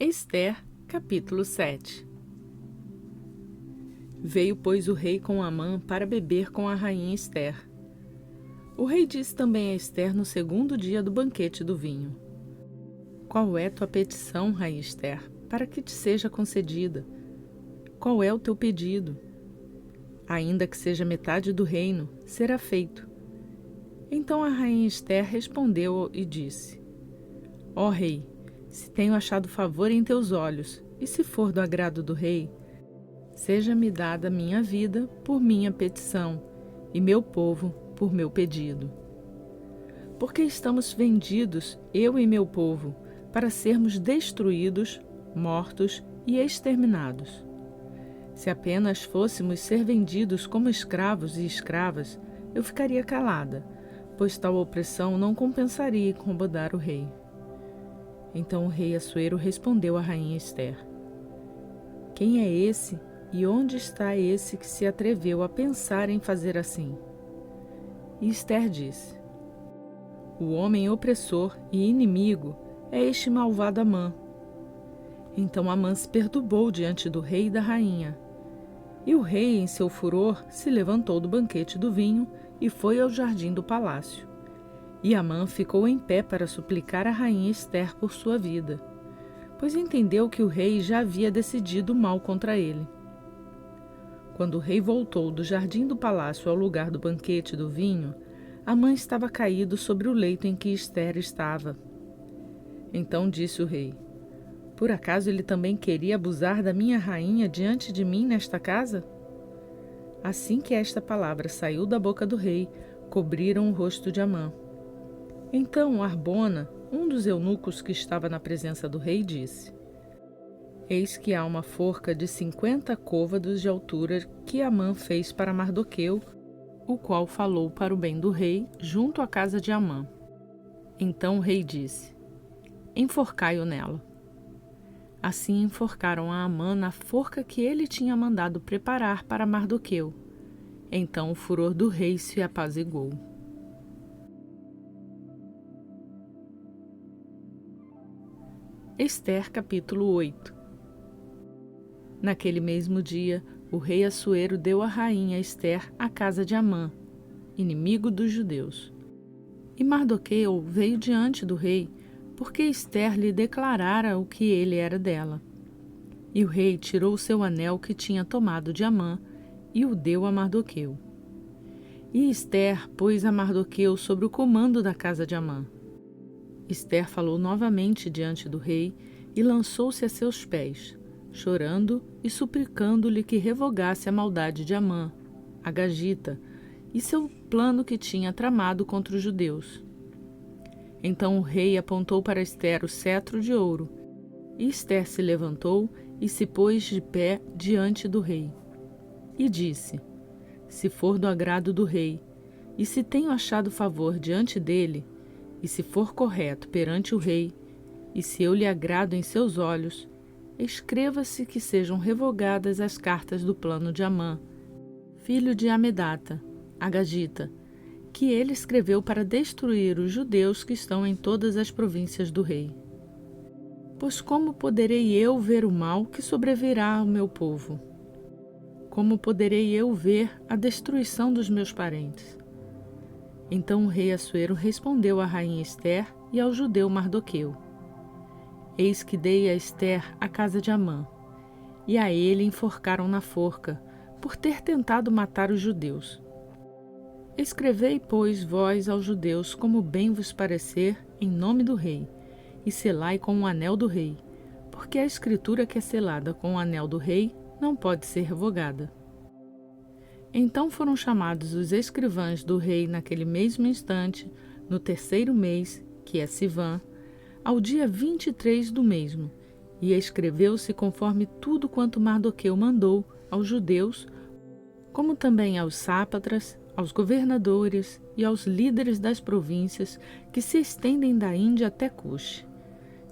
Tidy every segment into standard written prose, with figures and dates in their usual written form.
Ester, capítulo 7. Veio, pois, o rei com Amã para beber com a rainha Ester. O rei disse também a Ester no segundo dia do banquete do vinho: Qual é tua petição, rainha Ester, para que te seja concedida? Qual é o teu pedido? Ainda que seja metade do reino, será feito. Então a rainha Ester respondeu e disse: Ó rei, se tenho achado favor em teus olhos, e se for do agrado do rei, seja-me dada minha vida por minha petição, e meu povo por meu pedido. Porque estamos vendidos, eu e meu povo, para sermos destruídos, mortos e exterminados. Se apenas fôssemos ser vendidos como escravos e escravas, eu ficaria calada, pois tal opressão não compensaria incomodar o rei. Então o rei Assuero respondeu à rainha Ester: Quem é esse e onde está esse que se atreveu a pensar em fazer assim? E Ester disse: O homem opressor e inimigo é este malvado Amã. Então Amã se perturbou diante do rei e da rainha. E o rei, em seu furor, se levantou do banquete do vinho e foi ao jardim do palácio. E Amã ficou em pé para suplicar a rainha Ester por sua vida, pois entendeu que o rei já havia decidido mal contra ele. Quando o rei voltou do jardim do palácio ao lugar do banquete do vinho, Amã estava caído sobre o leito em que Ester estava. Então disse o rei: Por acaso ele também queria abusar da minha rainha diante de mim nesta casa? Assim que esta palavra saiu da boca do rei, cobriram o rosto de Amã. Então Arbona, um dos eunucos que estava na presença do rei, disse: Eis que há uma forca de 50 côvados de altura que Amã fez para Mardoqueu, o qual falou para o bem do rei, junto à casa de Amã. Então o rei disse: Enforcai-o nela. Assim enforcaram a Amã na forca que ele tinha mandado preparar para Mardoqueu. Então o furor do rei se apaziguou. Ester, capítulo 8. Naquele mesmo dia, o rei Assuero deu à rainha Ester a casa de Amã, inimigo dos judeus. E Mardoqueu veio diante do rei, porque Ester lhe declarara o que ele era dela. E o rei tirou o seu anel que tinha tomado de Amã e o deu a Mardoqueu. E Ester pôs a Mardoqueu sobre o comando da casa de Amã. Ester falou novamente diante do rei e lançou-se a seus pés, chorando e suplicando-lhe que revogasse a maldade de Amã, a Gagita, e seu plano que tinha tramado contra os judeus. Então o rei apontou para Ester o cetro de ouro, e Ester se levantou e se pôs de pé diante do rei. E disse: Se for do agrado do rei, e se tenho achado favor diante dele, e se for correto perante o rei, e se eu lhe agrado em seus olhos, escreva-se que sejam revogadas as cartas do plano de Amã, filho de Amedata, a Gagita, que ele escreveu para destruir os judeus que estão em todas as províncias do rei. Pois como poderei eu ver o mal que sobrevirá ao meu povo? Como poderei eu ver a destruição dos meus parentes? Então o rei Assuero respondeu à rainha Ester e ao judeu Mardoqueu: Eis que dei a Ester a casa de Amã, e a ele enforcaram na forca, por ter tentado matar os judeus. Escrevei, pois, vós aos judeus como bem vos parecer, em nome do rei, e selai com o anel do rei, porque a escritura que é selada com o anel do rei não pode ser revogada. Então foram chamados os escrivães do rei naquele mesmo instante, no terceiro mês, que é Sivã, ao dia 23 do mesmo, e escreveu-se conforme tudo quanto Mardoqueu mandou aos judeus, como também aos sápatras, aos governadores e aos líderes das províncias que se estendem da Índia até Cuxe,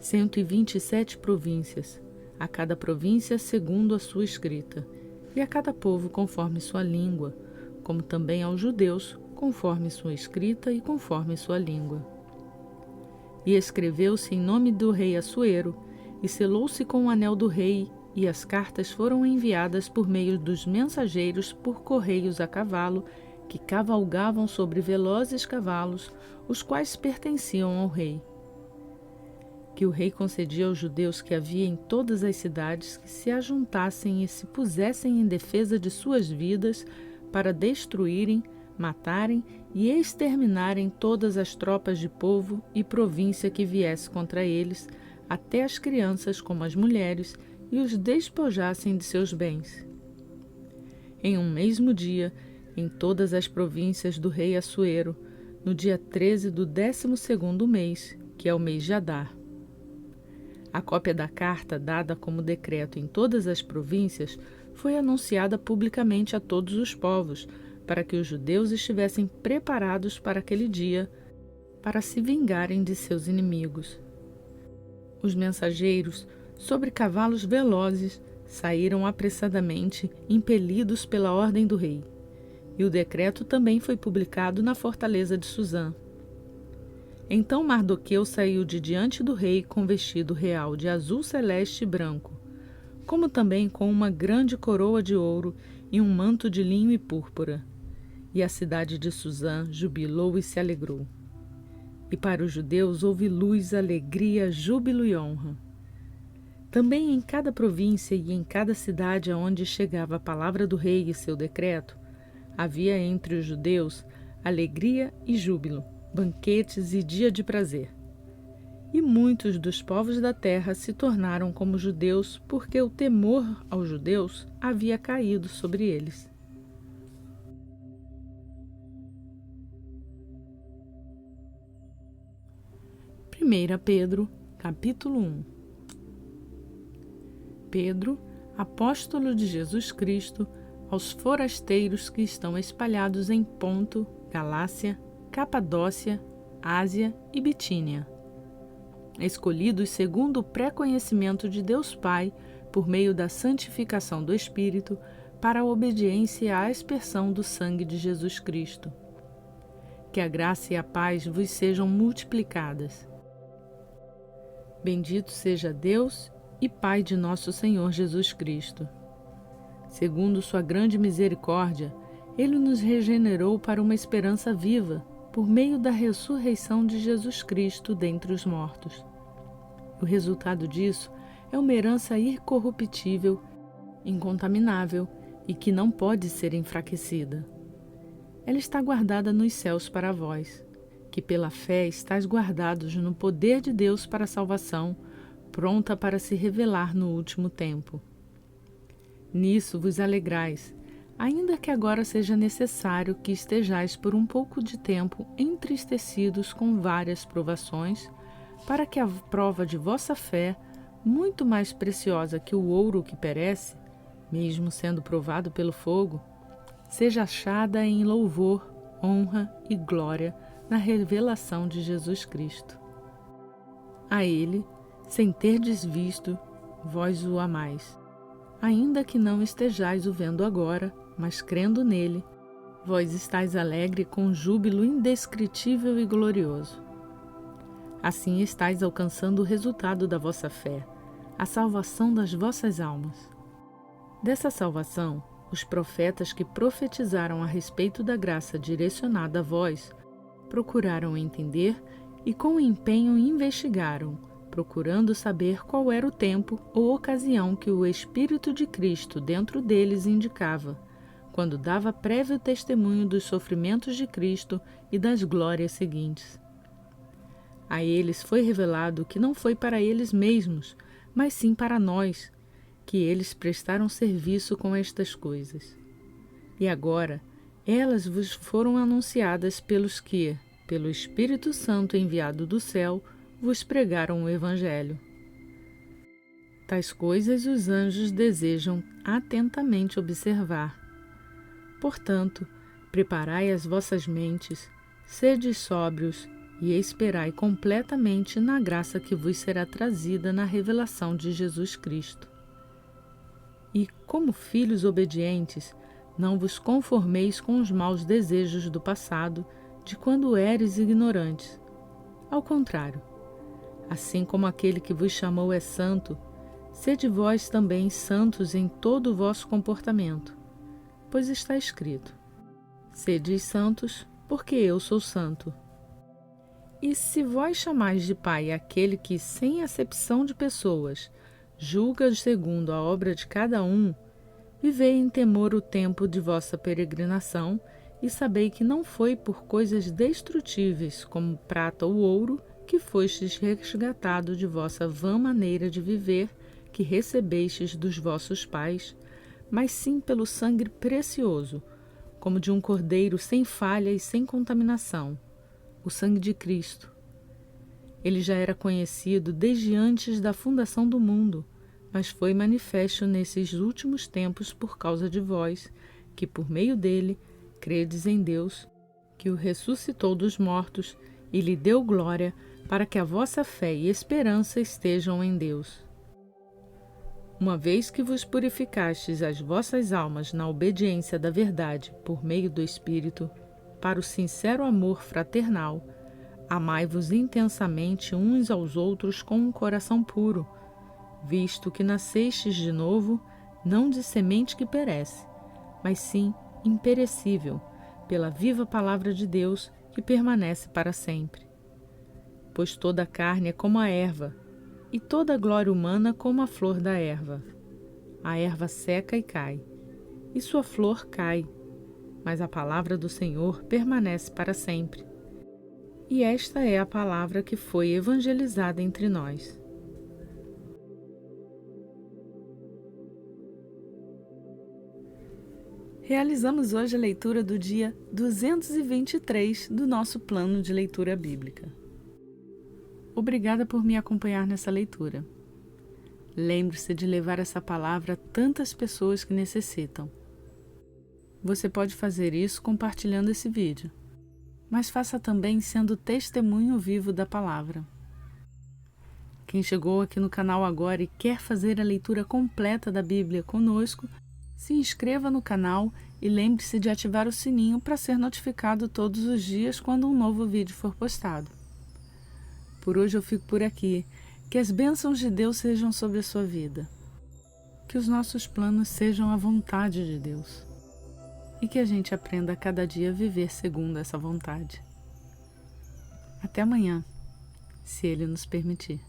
127 províncias, a cada província segundo a sua escrita, e a cada povo conforme sua língua, como também aos judeus conforme sua escrita e conforme sua língua. E escreveu-se em nome do rei Assuero, e selou-se com o anel do rei, e as cartas foram enviadas por meio dos mensageiros por correios a cavalo, que cavalgavam sobre velozes cavalos, os quais pertenciam ao rei. Que o rei concedia aos judeus que havia em todas as cidades que se ajuntassem e se pusessem em defesa de suas vidas para destruírem, matarem e exterminarem todas as tropas de povo e província que viesse contra eles, até as crianças como as mulheres, e os despojassem de seus bens. Em um mesmo dia, em todas as províncias do rei Assuero, no dia 13 do 12º mês, que é o mês de Adar. A cópia da carta, dada como decreto em todas as províncias, foi anunciada publicamente a todos os povos, para que os judeus estivessem preparados para aquele dia, para se vingarem de seus inimigos. Os mensageiros, sobre cavalos velozes, saíram apressadamente, impelidos pela ordem do rei. E o decreto também foi publicado na fortaleza de Suzã. Então Mardoqueu saiu de diante do rei com vestido real de azul celeste e branco, como também com uma grande coroa de ouro e um manto de linho e púrpura. E a cidade de Suzã jubilou e se alegrou. E para os judeus houve luz, alegria, júbilo e honra. Também em cada província e em cada cidade aonde chegava a palavra do rei e seu decreto, havia entre os judeus alegria e júbilo, banquetes e dia de prazer. E muitos dos povos da terra se tornaram como judeus, porque o temor aos judeus havia caído sobre eles. Primeira Pedro, capítulo 1. Pedro, apóstolo de Jesus Cristo, aos forasteiros que estão espalhados em Ponto, Galácia, Capadócia, Ásia e Bitínia, escolhidos segundo o pré-conhecimento de Deus Pai, por meio da santificação do Espírito, para a obediência à aspersão do sangue de Jesus Cristo. Que a graça e a paz vos sejam multiplicadas. Bendito seja Deus e Pai de nosso Senhor Jesus Cristo. Segundo sua grande misericórdia, Ele nos regenerou para uma esperança viva, por meio da ressurreição de Jesus Cristo dentre os mortos. O resultado disso é uma herança incorruptível, incontaminável e que não pode ser enfraquecida. Ela está guardada nos céus para vós, que pela fé estáis guardados no poder de Deus para a salvação, pronta para se revelar no último tempo. Nisso vos alegrais, ainda que agora seja necessário que estejais por um pouco de tempo entristecidos com várias provações, para que a prova de vossa fé, muito mais preciosa que o ouro que perece, mesmo sendo provado pelo fogo, seja achada em louvor, honra e glória na revelação de Jesus Cristo. A Ele, sem terdes visto, vós o amais. Ainda que não estejais o vendo agora, mas crendo nele, vós estáis alegre com júbilo indescritível e glorioso. Assim estáis alcançando o resultado da vossa fé, a salvação das vossas almas. Dessa salvação, os profetas que profetizaram a respeito da graça direcionada a vós, procuraram entender e com empenho investigaram, procurando saber qual era o tempo ou ocasião que o Espírito de Cristo dentro deles indicava, quando dava prévio testemunho dos sofrimentos de Cristo e das glórias seguintes. A eles foi revelado que não foi para eles mesmos, mas sim para nós, que eles prestaram serviço com estas coisas. E agora, elas vos foram anunciadas pelos que, pelo Espírito Santo enviado do céu, vos pregaram o Evangelho. Tais coisas os anjos desejam atentamente observar. Portanto, preparai as vossas mentes, sede sóbrios e esperai completamente na graça que vos será trazida na revelação de Jesus Cristo. E, como filhos obedientes, não vos conformeis com os maus desejos do passado, de quando éres ignorantes. Ao contrário, Assim como aquele que vos chamou é santo, sede vós também santos em todo o vosso comportamento, pois está escrito: sedes santos, porque eu sou santo. E se vós chamais de Pai aquele que, sem acepção de pessoas, julga segundo a obra de cada um, vivei em temor o tempo de vossa peregrinação, e sabei que não foi por coisas destrutíveis, como prata ou ouro, que fostes resgatado de vossa vã maneira de viver, que recebestes dos vossos pais, mas sim pelo sangue precioso, como de um cordeiro sem falha e sem contaminação, o sangue de Cristo. Ele já era conhecido desde antes da fundação do mundo, mas foi manifesto nesses últimos tempos por causa de vós, que por meio dele credes em Deus, que o ressuscitou dos mortos e lhe deu glória, para que a vossa fé e esperança estejam em Deus. Uma vez que vos purificastes as vossas almas na obediência da verdade por meio do Espírito, para o sincero amor fraternal, amai-vos intensamente uns aos outros com um coração puro, visto que nascestes de novo, não de semente que perece, mas sim imperecível, pela viva palavra de Deus que permanece para sempre. Pois toda a carne é como a erva, e toda a glória humana como a flor da erva. A erva seca e cai, e sua flor cai, mas a palavra do Senhor permanece para sempre. E esta é a palavra que foi evangelizada entre nós. Realizamos hoje a leitura do dia 223 do nosso plano de leitura bíblica. Obrigada por me acompanhar nessa leitura. Lembre-se de levar essa palavra a tantas pessoas que necessitam. Você pode fazer isso compartilhando esse vídeo, mas faça também sendo testemunho vivo da palavra. Quem chegou aqui no canal agora e quer fazer a leitura completa da Bíblia conosco, se inscreva no canal e lembre-se de ativar o sininho para ser notificado todos os dias quando um novo vídeo for postado. Por hoje eu fico por aqui. Que as bênçãos de Deus sejam sobre a sua vida. Que os nossos planos sejam a vontade de Deus. E que a gente aprenda a cada dia a viver segundo essa vontade. Até amanhã, se Ele nos permitir.